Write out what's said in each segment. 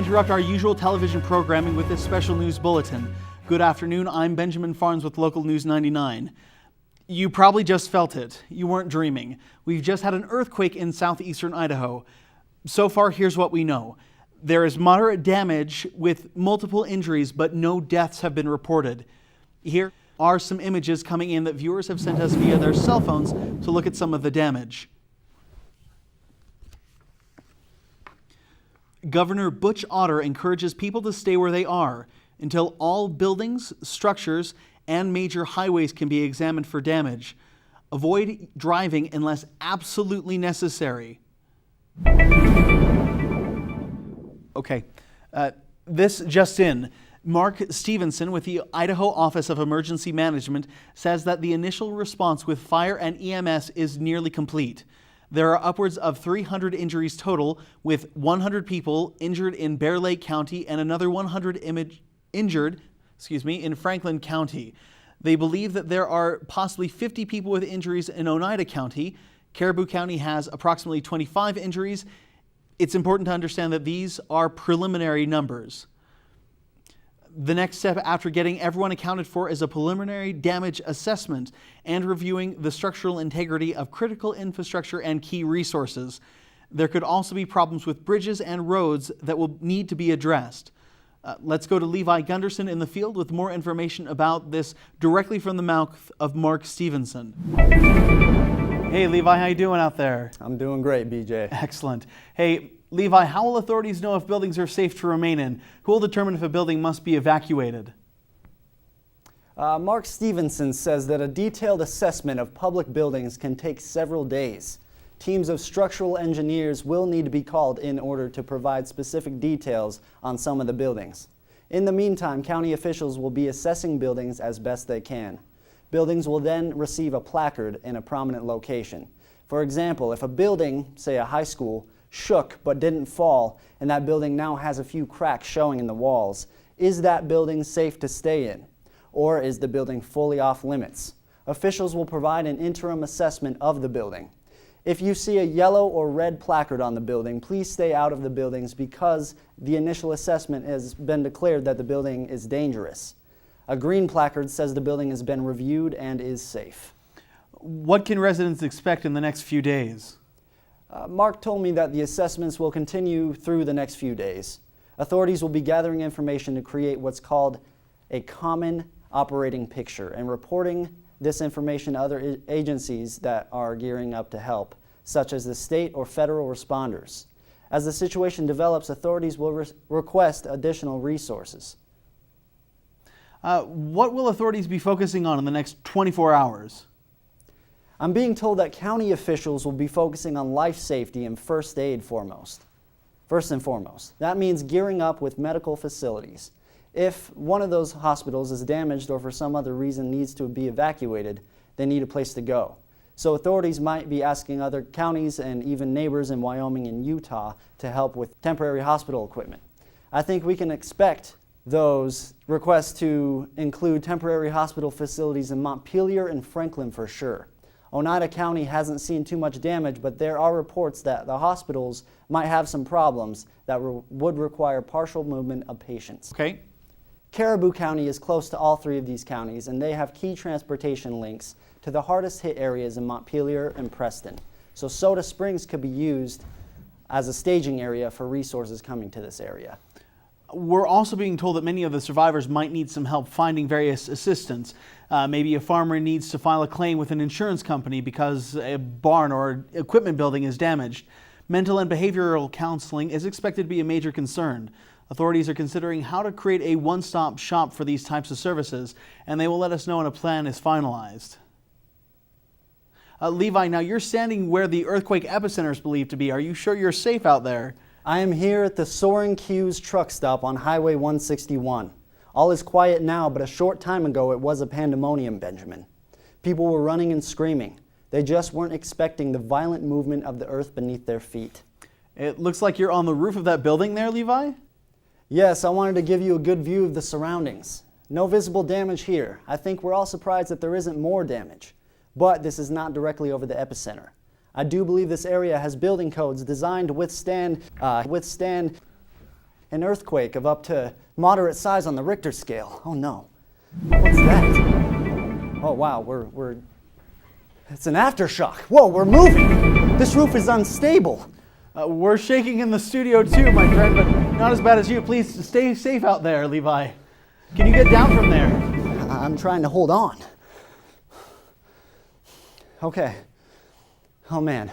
interrupt our usual television programming with this special news bulletin. Good afternoon, I'm Benjamin Farnes with Local News 99. You probably just felt it. You weren't dreaming. We've just had an earthquake in southeastern Idaho. So far, here's what we know. There is moderate damage with multiple injuries, but no deaths have been reported. Here are some images coming in that viewers have sent us via their cell phones to look at some of the damage. Governor Butch Otter encourages people to stay where they are until all buildings, structures, and major highways can be examined for damage. Avoid driving unless absolutely necessary. Okay, this just in. Mark Stevenson with the Idaho Office of Emergency Management says that the initial response with fire and EMS is nearly complete. There are upwards of 300 injuries total, with 100 people injured in Bear Lake County and another 100 injured in Franklin County. They believe that there are possibly 50 people with injuries in Oneida County. Caribou County has approximately 25 injuries. It's important to understand that these are preliminary numbers. The next step after getting everyone accounted for is a preliminary damage assessment and reviewing the structural integrity of critical infrastructure and key resources. There could also be problems with bridges and roads that will need to be addressed. Let's go to Levi Gunderson in the field with more information about this directly from the mouth of Mark Stevenson. Hey Levi, how you doing out there? I'm doing great, BJ. Excellent. Hey Levi, how will authorities know if buildings are safe to remain in? Who will determine if a building must be evacuated? Mark Stevenson says that a detailed assessment of public buildings can take several days. Teams of structural engineers will need to be called in order to provide specific details on some of the buildings. In the meantime, county officials will be assessing buildings as best they can. Buildings will then receive a placard in a prominent location. For example, if a building, say a high school, shook but didn't fall, and that building now has a few cracks showing in the walls, is that building safe to stay in? Or is the building fully off limits? Officials will provide an interim assessment of the building. If you see a yellow or red placard on the building, please stay out of the buildings because the initial assessment has been declared that the building is dangerous. A green placard says the building has been reviewed and is safe. What can residents expect in the next few days? Mark told me that the assessments will continue through the next few days. Authorities will be gathering information to create what's called a common operating picture and reporting this information to other agencies that are gearing up to help, such as the state or federal responders. As the situation develops, authorities will request additional resources. What will authorities be focusing on in the next 24 hours? I'm being told that county officials will be focusing on life safety and first aid first and foremost. That means gearing up with medical facilities. If one of those hospitals is damaged or for some other reason needs to be evacuated, they need a place to go. So authorities might be asking other counties and even neighbors in Wyoming and Utah to help with temporary hospital equipment. I think we can expect those requests to include temporary hospital facilities in Montpelier and Franklin for sure. Oneida County hasn't seen too much damage, but there are reports that the hospitals might have some problems that would require partial movement of patients. Okay. Caribou County is close to all three of these counties, and they have key transportation links to the hardest hit areas in Montpelier and Preston. So Soda Springs could be used as a staging area for resources coming to this area. We're also being told that many of the survivors might need some help finding various assistance. Maybe a farmer needs to file a claim with an insurance company because a barn or equipment building is damaged. Mental and behavioral counseling is expected to be a major concern. Authorities are considering how to create a one-stop shop for these types of services, and they will let us know when a plan is finalized. Levi, now you're standing where the earthquake epicenter is believed to be. Are you sure you're safe out there? I am here at the Soaring Q's truck stop on Highway 161. All is quiet now, but a short time ago it was a pandemonium, Benjamin. People were running and screaming. They just weren't expecting the violent movement of the earth beneath their feet. It looks like you're on the roof of that building there, Levi? Yes, I wanted to give you a good view of the surroundings. No visible damage here. I think we're all surprised that there isn't more damage. But this is not directly over the epicenter. I do believe this area has building codes designed to withstand An earthquake of up to moderate size on the Richter scale. Oh no. What's that? Oh wow, it's an aftershock. Whoa, we're moving. This roof is unstable. We're shaking in the studio too, my friend, but not as bad as you. Please stay safe out there, Levi. Can you get down from there? I'm trying to hold on. Okay. Oh man.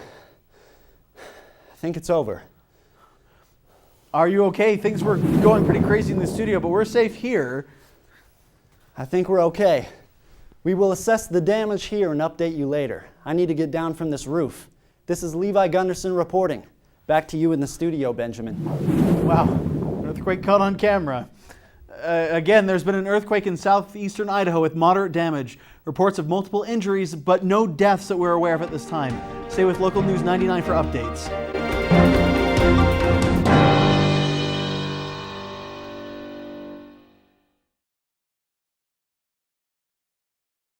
I think it's over. Are you okay? Things were going pretty crazy in the studio, but we're safe here. I think we're okay. We will assess the damage here and update you later. I need to get down from this roof. This is Levi Gunderson reporting. Back to you in the studio, Benjamin. Wow, an earthquake caught on camera. Again, there's been an earthquake in southeastern Idaho with moderate damage. Reports of multiple injuries, but no deaths that we're aware of at this time. Stay with Local News 99 for updates.